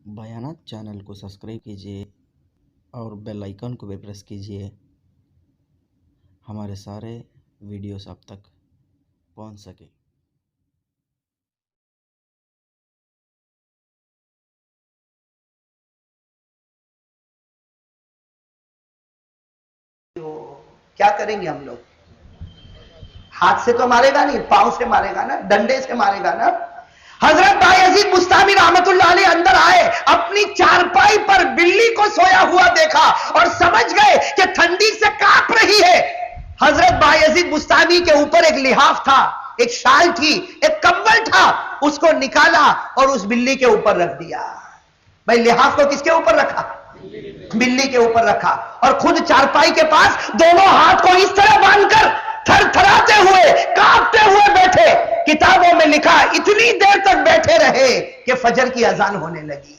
बयानात channel को subscribe कीजिए और बेल आइकन को भी प्रेस कीजिए, हमारे सारे वीडियोस आप तक पहुंच सके। क्या करेंगे हम लोग? हाथ से तो मारेगा नहीं, पांव से मारेगा ना, डंडे से मारेगा ना। हजरत बायजीद बुस्तामी रहमतुल्लाह अलैह अंदर आए, अपनी चारपाई पर बिल्ली को सोया हुआ देखा और समझ गए कि ठंडी से कांप रही है। हजरत बायजीद बुस्तामी के ऊपर एक लिहाफ था, एक शाल थी, एक कंबल था, उसको निकाला और उस बिल्ली के ऊपर रख दिया। भाई लिहाफ को किसके ऊपर रखा? बिल्ली के ऊपर रखा और खुद चारपाई के पास दोनों हाथ को इस तरह बांधकर थरथराते हुए, कांपते हुए बैठे। किताबों में लिखा इतनी देर तक बैठे रहे कि फजर की अजान होने लगी।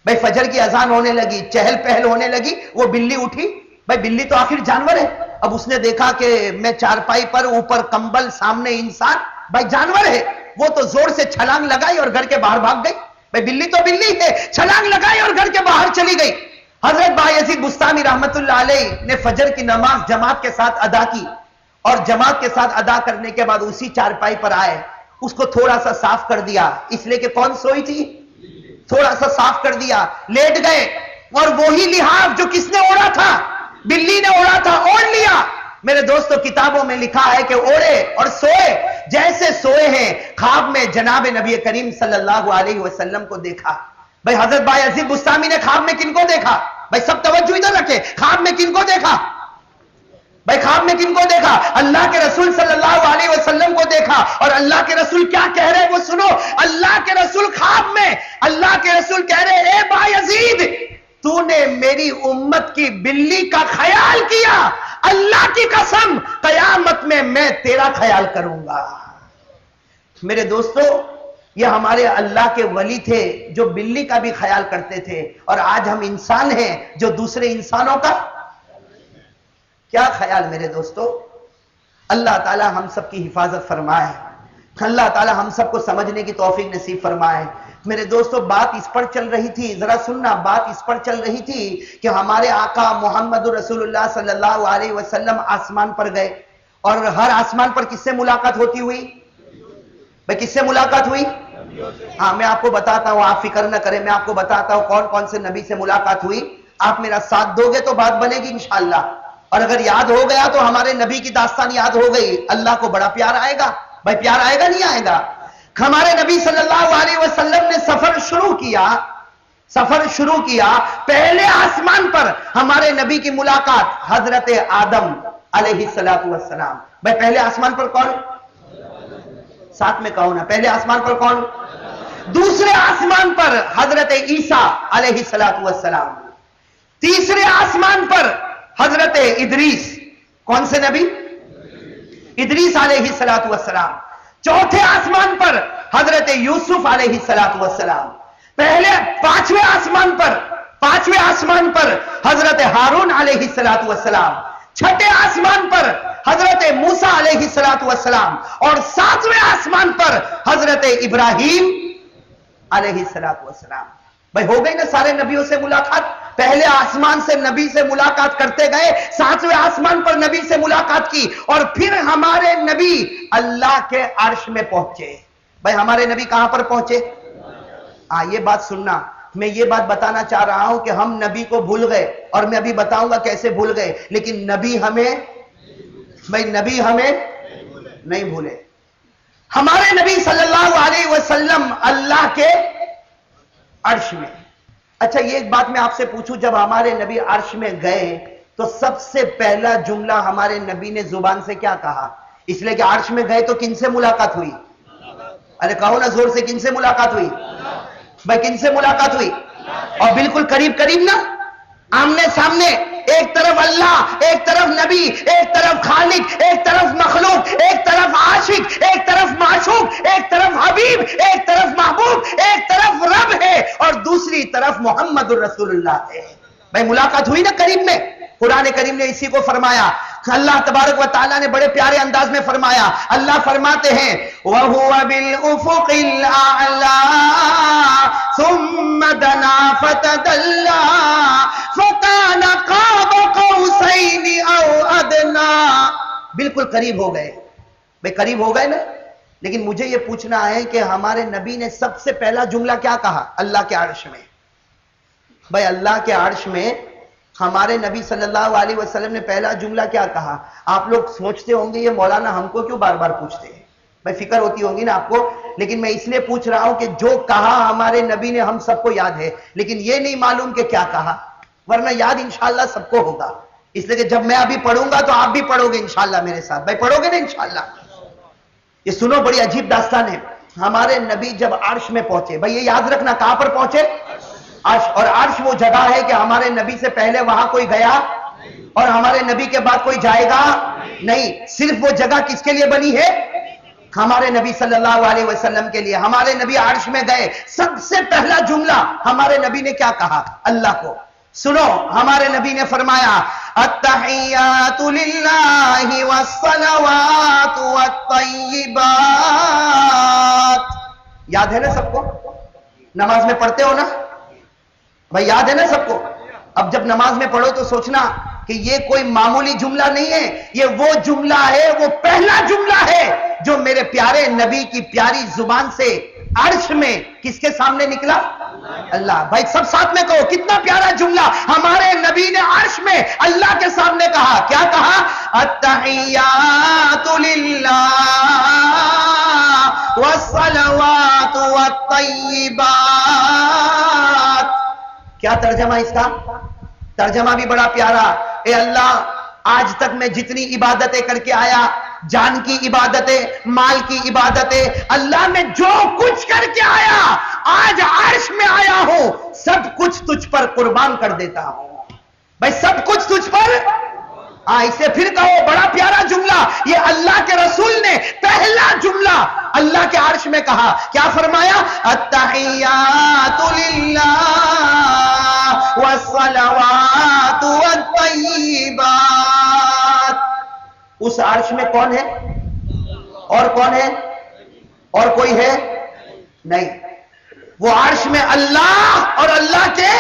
भाई फजर की अजान होने लगी, चहल पहल होने लगी, वो बिल्ली उठी। भाई बिल्ली तो आखिर जानवर है। अब उसने देखा कि मैं चारपाई पर, ऊपर कंबल, सामने इंसान, भाई जानवर है। वो तो जोर से छलांग लगाई और घर के बाहर भाग गई। भाई बिल्ली तो बिल्ली है, छलांग लगाई और घर के बाहर चली गई। हजरत बायजीद बुस्तामी रहमतुल्लाह अलैह ने फजर की नमाज जमात के साथ अदा की और जमात के साथ अदा करने के बाद उसी चारपाई पर आए, उसको थोड़ा सा साफ कर दिया, इसलिए कि कौन सोई थी, थोड़ा सा साफ कर दिया, लेट गए और वही लिहाफ जो किसने ओढ़ा था, बिल्ली ने ओढ़ा था, ओढ़ लिया। मेरे दोस्तों किताबों में लिखा है कि ओढ़े और सोए, जैसे सोए हैं ख्वाब में जनाब नबी करीम सल्लल्लाहु अलैहि वसल्लम को देखा। भाई हजरत बायजीद बुस्तामी ने ख्वाब में किनको देखा? भाई सब तवज्जो इधर रखे, ख्वाब में किनको देखा? भाई ख्वाब में किनको देखा? अल्लाह के रसूल सल्लल्लाहु अलैहि वसल्लम को देखा। और अल्लाह के रसूल क्या कह रहे हैं वो सुनो। अल्लाह के रसूल ख्वाब में, अल्लाह के रसूल कह रहे हैं, ए बायजीद, तूने मेरी उम्मत की बिल्ली का ख्याल किया, अल्लाह की कसम कयामत में मैं तेरा ख्याल करूंगा। मेरे दोस्तों ये हमारे अल्लाह के वली थे जो बिल्ली का भी ख्याल करते थे, और आज हम इंसान हैं जो दूसरे इंसानों का क्या ख्याल। मेरे दोस्तों अल्लाह ताला हम सबकी हिफाजत फरमाए, अल्लाह ताला हम सबको समझने की तौफीक नसीब फरमाए। मेरे दोस्तों बात इस पर चल रही थी, जरा सुनना, बात इस पर चल रही थी कि हमारे आका मोहम्मद रसूलुल्लाह सल्लल्लाहु अलैहि वसल्लम आसमान पर गए और हर आसमान पर किससे मुलाकात होती हुई? भाई किससे मुलाकात हुई? हाँ मैं आपको बताता हूं, आप फिक्र न करें, मैं आपको बताता हूं कौन कौन से नबी से मुलाकात हुई। आप मेरा साथ दोगे तो बात बनेगी इंशाअल्लाह, और अगर याद हो गया तो हमारे नबी की दास्तान याद हो गई, अल्लाह को बड़ा प्यार आएगा। भाई प्यार आएगा नहीं आएगा? हमारे नबी सल्लल्लाहु अलैहि वसल्लम ने सफर शुरू किया, पहले आसमान पर हमारे नबी की मुलाकात हजरत आदम अलैहिस्सलातु वस्सलाम। भाई पहले आसमान पर कौन? साथ में कहो ना, पहले आसमान पर कौन? दूसरे आसमान पर हजरत ईसा अलैहिस्सलातु वस्सलाम। तीसरे आसमान पर हजरत इदरीस, कौन से नबी? इदरीस अलैहिस्सलातु वस्सलाम। चौथे आसमान पर हजरत यूसुफ अलैहिस्सलातु वस्सलाम। पहले पांचवें आसमान पर हजरत हारून अलैहिस्सलातु वस्सलाम। छठे आसमान पर हजरत मूसा अलैहिस्सलातु वस्सलाम और सातवें आसमान पर हजरत इब्राहिम अलैहिस्सलातु वस्सलाम। भाई हो गई ना सारे नबियों से मुलाकात। पहले आसमान से नबी से मुलाकात करते गए, सातवें आसमान पर नबी से मुलाकात की और फिर हमारे नबी अल्लाह के अर्श में पहुंचे। भाई हमारे नबी कहां पर पहुंचे? ये बात सुनना, मैं ये बात बताना चाह रहा हूं कि हम नबी को भूल गए, और मैं अभी बताऊंगा कैसे भूल गए, लेकिन नबी हमें नहीं भूले। हमारे नबी सल्लल्लाहु अलैहि वसल्लम अल्लाह के अर्श में। अच्छा ये एक बात मैं आपसे पूछूं, जब हमारे नबी अर्श में गए तो सबसे पहला जुमला हमारे नबी ने जुबान से क्या कहा? इसलिए कि अर्श में गए तो किनसे मुलाकात हुई? अरे कहो ना जोर से, किनसे मुलाकात हुई? भाई किनसे मुलाकात हुई? और बिल्कुल करीब करीब ना, आमने सामने, एक तरफ अल्लाह, एक तरफ नबी, एक तरफ खालिक, एक तरफ मखलूक, एक तरफ आशिक, एक तरफ माशूक, एक तरफ हबीब, एक तरफ महबूब, एक तरफ रब है और दूसरी तरफ मोहम्मद रसूलुल्लाह है। भाई मुलाकात हुई ना करीब में। कुरान करीम ने इसी को फरमाया, अल्लाह तबारक व तआला ने बड़े प्यारे अंदाज में फरमाया। अल्लाह फरमाते हैं वहुवा बिल उफुकिल आला सुम्मा فدلا فکان قاب قوسین او ادنا. بالکل قریب ہو گئے بھئی، قریب ہو گئے نا. لیکن مجھے یہ پوچھنا ہے کہ ہمارے نبی نے سب سے پہلا جملہ کیا کہا اللہ کے عرش میں؟ بھئی اللہ کے عرش میں ہمارے نبی صلی اللہ علیہ وسلم نے پہلا جملہ کیا کہا؟ آپ لوگ سوچتے ہوں گے یہ مولانا ہم کو کیوں بار بار پوچھتے ہیں؟ بھئی فکر ہوتی ہوگی نا آپ کو، لیکن میں اس لیے پوچھ رہا ہوں کہ جو کہا ہمارے نبی نے ہم سب کو یاد ہے، لیکن یہ نہیں معلوم کہ کیا کہا، ورنہ یاد انشاءاللہ سب کو ہوگا. اس لیے کہ جب میں ابھی پڑھوں گا تو آپ بھی پڑھو گے انشاءاللہ میرے ساتھ. بھئی پڑھو گے نا انشاءاللہ؟ یہ سنو، بڑی عجیب داستان ہے. ہمارے نبی جب عرش میں پہنچے، بھئی یہ یاد رکھنا کہاں پر پہنچے؟ عرش. اور عرش وہ جگہ ہے کہ ہمارے نبی سے پہلے وہاں کوئی گیا اور ہمارے نبی کے بعد کوئی جائے گا نہیں. صرف وہ جگہ کس کے لیے بنی ہے؟ ہمارے نبی صلی اللہ علیہ وسلم کے لیے. ہمارے نبی عرش میں گئے، سب سے پہلا جملہ ہمارے نبی نے کیا کہا اللہ کو؟ سنو، ہمارے نبی نے فرمایا التحیات للہ والصلوات والطیبات. یاد ہے نا سب کو؟ نماز میں پڑھتے ہو نا بھائی؟ یاد ہے نا سب کو؟ اب جب نماز میں پڑھو تو سوچنا کہ یہ کوئی معمولی جملہ نہیں ہے، یہ وہ جملہ ہے، وہ پہلا جملہ ہے جو میرے پیارے نبی کی پیاری زبان سے عرش میں کس کے سامنے نکلا؟ اللہ. بھائی سب ساتھ میں کہو، کتنا پیارا جملہ ہمارے نبی نے عرش میں اللہ کے سامنے کہا. کیا کہا؟ التحیات للہ والصلوات والطیبات. کیا ترجمہ اس کا؟ ترجمہ بھی بڑا پیارا. اے اللہ، آج تک میں جتنی عبادتیں کر کے آیا، جان کی عبادتیں، مال کی عبادتیں، اللہ میں جو کچھ کر کے آیا، آج عرش میں آیا ہوں، سب کچھ تجھ پر قربان کر دیتا ہوں. بھائی سب کچھ تجھ پر. اسے پھر کہو، بڑا پیارا جملہ. یہ اللہ کے رسول نے پہلا جملہ اللہ کے عرش میں کہا. کیا فرمایا؟ التحیات للہ والصلوات والطیبات. اس عرش میں کون ہے؟ اور کون ہے؟ اور کوئی ہے نہیں. وہ عرش میں اللہ اور اللہ کے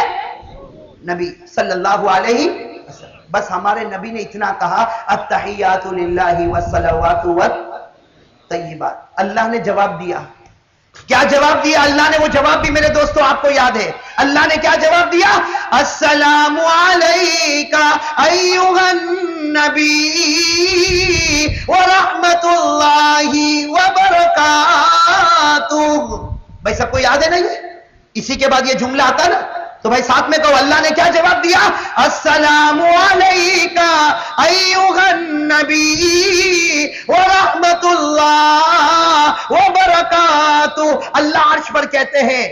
نبی صلی اللہ علیہ وسلم. بس ہمارے نبی نے اتنا کہا التحیات للہ والصلوات والطیبات. اللہ نے جواب دیا. کیا جواب دیا اللہ نے؟ وہ جواب بھی میرے دوستوں آپ کو یاد ہے. اللہ نے کیا جواب دیا؟ السلام علیکہ ایھا النبی ورحمۃ اللہ وبرکاتہ. بھائی سب کو یاد ہے نا یہ؟ اسی کے بعد یہ جملہ آتا نا، تو بھائی ساتھ میں کہو، اللہ نے کیا جواب دیا؟ السلام علیکہ ایھا النبی ورحمۃ اللہ وبرکاتہ. اللہ عرش پر کہتے ہیں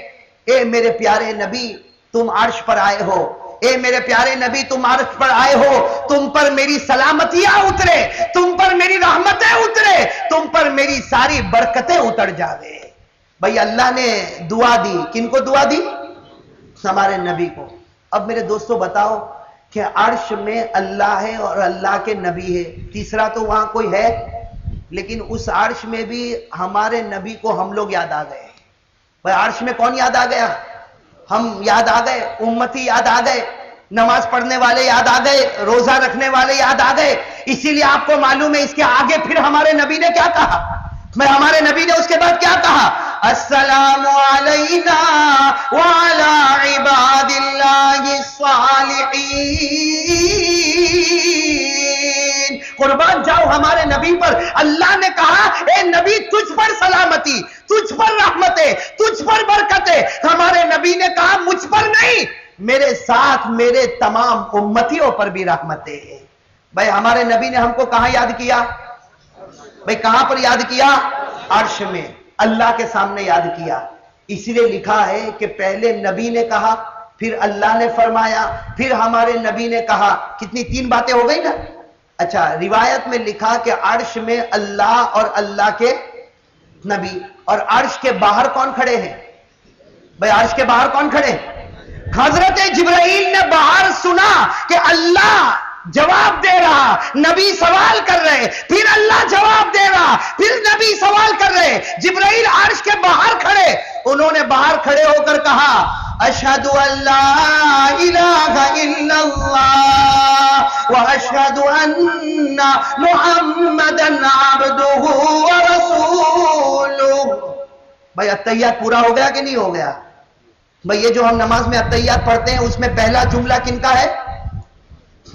اے میرے پیارے نبی تم عرش پر آئے ہو، اے میرے پیارے نبی تم عرش پر آئے ہو، تم پر میری سلامتیاں اترے، تم پر میری رحمتیں اترے، تم پر میری ساری برکتیں اتر جاوے. بھائی اللہ نے دعا دی. کن کو دعا دی؟ ہمارے نبی کو. اب میرے دوستوں بتاؤ کہ عرش میں اللہ ہے اور اللہ کے نبی ہے، تیسرا تو وہاں کوئی ہے، لیکن اس عرش میں بھی ہمارے نبی کو ہم لوگ یاد آ گئے. بھائی عرش میں کون یاد آ گیا؟ ہم یاد آ گئے، امتی یاد آ گئے، نماز پڑھنے والے یاد آ گئے، روزہ رکھنے والے یاد آ گئے. اسی لیے آپ کو معلوم ہے اس کے آگے پھر ہمارے نبی نے کیا کہا؟ ہمارے نبی نے اس کے بعد کیا کہا؟ السلام علینا وعلی عباد اللہ الصالحین. قربان جاؤ ہمارے نبی پر. اللہ نے کہا اے نبی تجھ پر سلامتی، تجھ پر رحمتیں، تجھ پر برکتیں. ہمارے نبی نے کہا مجھ پر نہیں، میرے ساتھ میرے تمام امتیوں پر بھی رحمتیں. بھائی ہمارے نبی نے ہم کو کہاں یاد کیا؟ بھائی کہاں پر یاد کیا؟ عرش میں اللہ کے سامنے یاد کیا. اسی لیے لکھا ہے کہ پہلے نبی نے کہا، پھر اللہ نے فرمایا، پھر ہمارے نبی نے کہا. کتنی؟ 3 باتیں ہو گئی نا. اچھا روایت میں لکھا کہ عرش میں اللہ اور اللہ کے نبی. اور عرش کے باہر کون کھڑے ہیں؟ بھائی عرش کے باہر کون کھڑے ہیں؟ حضرت جبرائیل نے باہر سنا کہ اللہ جواب دے رہا، نبی سوال کر رہے، پھر اللہ جواب دے رہا، پھر نبی سوال کر رہے. جبرائیل عرش کے باہر کھڑے، انہوں نے باہر کھڑے ہو کر کہا अशहदु अल्ला इलाहा इल्लल्लाह व अशहदु अन्ना मुहम्मदन अब्दुहु व रसूलुहु। भाई अत्तहियात पूरा हो गया कि नहीं हो गया? भाई ये जो हम नमाज में अत्तहियात पढ़ते हैं उसमें पहला जुमला किनका है?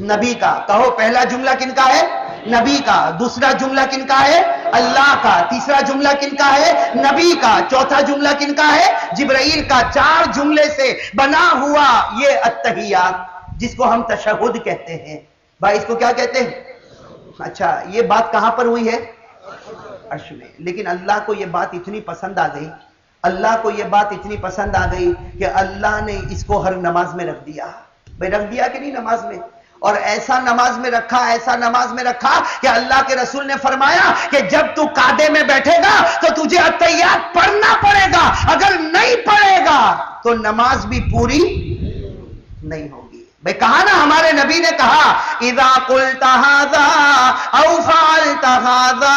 नबी का। कहो पहला जुमला किनका है? नबी का। दूसरा जुमला किनका है? अल्लाह का। तीसरा जुमला किनका है? नबी का। चौथा जुमला किनका है? जिब्राइल का। 4 जुमले से बना हुआ ये अत्तहियात जिसको हम तशहुद कहते हैं। भाई इसको क्या कहते हैं? अच्छा, ये बात कहां पर हुई है? अर्श में। लेकिन अल्लाह को ये बात इतनी पसंद आ गई, अल्लाह को ये बात इतनी पसंद आ गई कि अल्लाह ने इसको हर नमाज में रख दिया। भाई रख दिया कि नहीं नमाज में? और ऐसा नमाज में रखा, ऐसा नमाज में रखा कि अल्लाह के रसूल ने फरमाया कि जब तू कादे में बैठेगा तो तुझे अत्तहियात पढ़ना पड़ेगा, अगर नहीं पढ़ेगा तो नमाज भी पूरी नहीं होगी। भाई कहा ना, हमारे नबी ने कहा इज़ा कुल्ता हाज़ा औ फ़अल्ता हाज़ा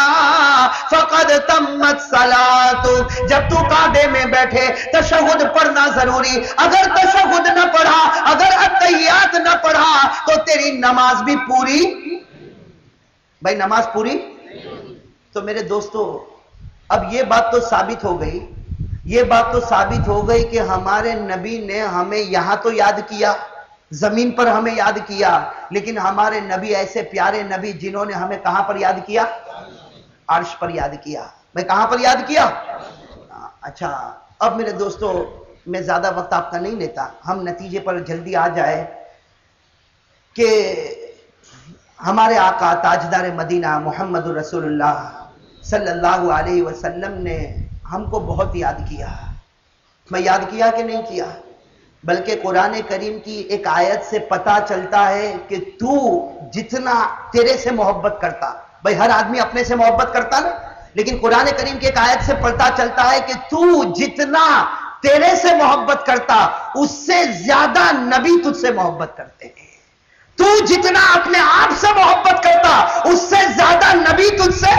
फ़क़द तम्मत सलातु। जब तू कादे में बैठे तशहुद पढ़ना जरूरी, अगर तशहुद न पढ़ा, अगर अत्तहियात न पढ़ा तो तेरी नमाज भी पूरी। भाई नमाज पूरी। तो मेरे दोस्तों, अब ये बात तो साबित हो गई, ये बात तो साबित हो गई कि हमारे नबी ने हमें यहां तो याद किया, जमीन पर हमें याद किया, लेकिन हमारे नबी ऐसे प्यारे नबी जिन्होंने हमें कहां पर याद किया? अर्श पर याद किया। मैं कहां पर याद किया? अच्छा, अब मेरे दोस्तों मैं ज्यादा वक्त आपका नहीं लेता, हम नतीजे पर जल्दी आ जाए कि हमारे आका ताजदार मदीना मोहम्मद रसूलुल्लाह सल्लल्लाहु अलैहि वसल्लम ने हमको बहुत याद किया। मैं याद किया कि नहीं किया? बल्कि कुरान करीम की एक आयत से पता चलता है कि तू जितना तेरे से मोहब्बत करता, भाई हर आदमी अपने से मोहब्बत करता ना, लेकिन कुरान करीम की एक आयत से पता चलता है कि तू जितना तेरे से मोहब्बत करता उससे ज्यादा नबी तुझसे मोहब्बत करते हैं। तू जितना अपने आप से मोहब्बत करता उससे ज्यादा नबी तुझसे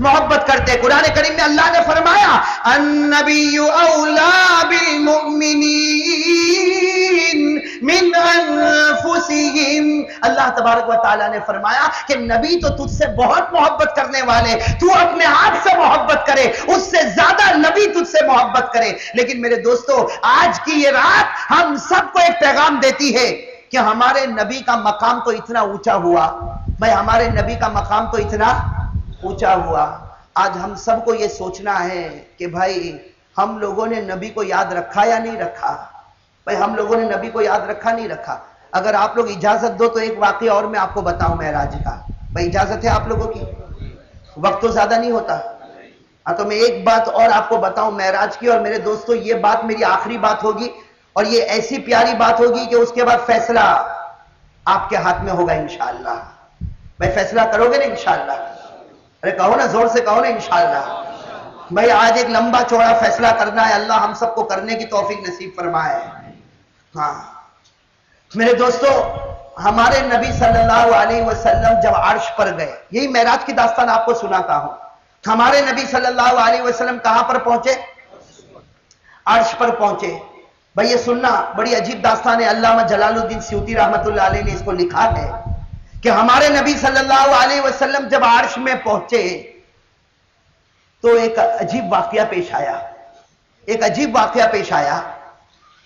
मोहब्बत करते। कुरान करीम में अल्लाह ने फरमाया अन्नबिय्यु औला बिल मुमिनीन मिन अनफुसिहिम। अल्लाह तबारक व तआला ने फरमाया कि नबी तो तुझसे बहुत मोहब्बत करने वाले, तू अपने आप से मोहब्बत करे उससे ज्यादा नबी तुझसे मोहब्बत करे। लेकिन मेरे दोस्तों, आज की ये रात हम सबको एक पैगाम देती है कि हमारे नबी का मकाम तो इतना ऊंचा हुआ, भाई हमारे नबी का मकाम तो इतना ऊंचा हुआ। आज हम सबको ये सोचना है कि भाई हम लोगों ने नबी को याद रखा या नहीं रखा? भाई हम लोगों ने नबी को याद रखा नहीं रखा? अगर आप लोग इजाजत दो तो एक वाकया और मैं आपको बताऊं मेराज का। भाई इजाजत है आप लोगों की? वक्त तो ज्यादा नहीं होता। हाँ, तो मैं एक बात और आपको बताऊं मेराज की। और मेरे दोस्तों, ये बात मेरी आखिरी बात होगी और ये ऐसी प्यारी बात होगी कि उसके बाद फैसला आपके हाथ में होगा इंशाअल्लाह। भाई फैसला करोगे ना इंशाअल्लाह? अरे कहो ना, जोर से कहो ना इंशाअल्लाह। भाई आज एक लंबा चौड़ा फैसला करना है, अल्लाह हम सबको करने की तौफीक नसीब फरमाए। हाँ मेरे दोस्तों, हमारे नबी सल्लल्लाहु अलैहि वसल्लम जब अर्श पर गए, यही मेराज की दास्तान आपको सुनाता हूं। हमारे नबी सल्लल्लाहु अलैहि वसल्लम कहां पर पहुंचे? अर्श पर पहुंचे। भाई ये सुनना, बड़ी अजीब दास्तान है। अल्लामा जलालुद्दीन स्यूती रहमतुल्लाह अलैह ने इसको लिखा है कि हमारे नबी सल्लल्लाहु अलैहि वसल्लम जब अर्श में पहुंचे तो एक अजीब वाकया पेश आया। एक अजीब वाकया पेश आया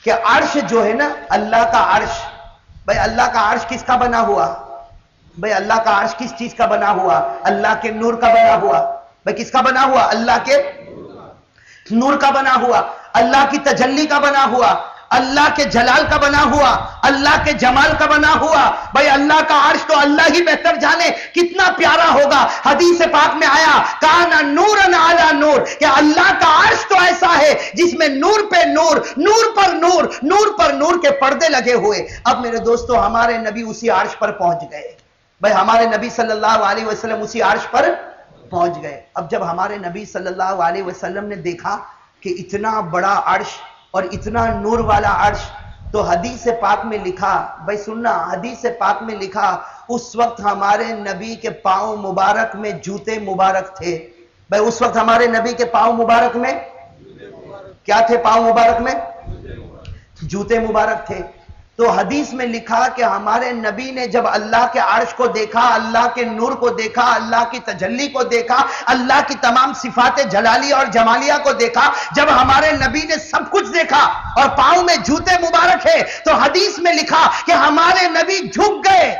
कि अर्श जो है ना, अल्लाह का अर्श, भाई अल्लाह का अर्श किसका बना हुआ? भाई अल्लाह का अर्श किस चीज का बना हुआ? अल्लाह के नूर का बना हुआ। भाई किसका बना हुआ? अल्लाह के नूर का बना हुआ, अल्लाह की तजल्ली का बना हुआ, अल्लाह के जलाल का बना हुआ, अल्लाह के जमाल का बना हुआ। भाई अल्लाह का अर्श तो अल्लाह ही बेहतर जाने कितना प्यारा होगा। हदीस पाक में आया काना नूरन अला नूर, कि अल्लाह का अर्श तो ऐसा है जिसमें नूर पे नूर, नूर पर नूर, नूर पर नूर के पर्दे लगे हुए। अब मेरे दोस्तों, हमारे नबी उसी अर्श पर पहुंच गए। भाई हमारे नबी सल्लल्लाहु अलैहि वसल्लम उसी अर्श पर पहुंच गए। अब जब हमारे नबी सल्लल्लाहु अलैहि वसल्लम ने देखा कि इतना बड़ा अर्श और इतना नूर वाला अर्श, तो हदीस पाक में लिखा, भाई सुनना, हदीस पाक में लिखा उस वक्त हमारे नबी के पांव मुबारक में जूते मुबारक थे। भाई उस वक्त हमारे नबी के पांव मुबारक में क्या थे? पांव मुबारक में جوتے مبارک تھے. تو حدیث میں لکھا کہ ہمارے نبی نے جب اللہ کے عرش کو دیکھا، اللہ کے نور کو دیکھا، اللہ کی تجلی کو دیکھا، اللہ کی تمام صفات جلالیہ اور جمالیہ کو دیکھا، جب ہمارے نبی نے سب کچھ دیکھا اور پاؤں میں جوتے مبارک ہے، تو حدیث میں لکھا کہ ہمارے نبی جھک گئے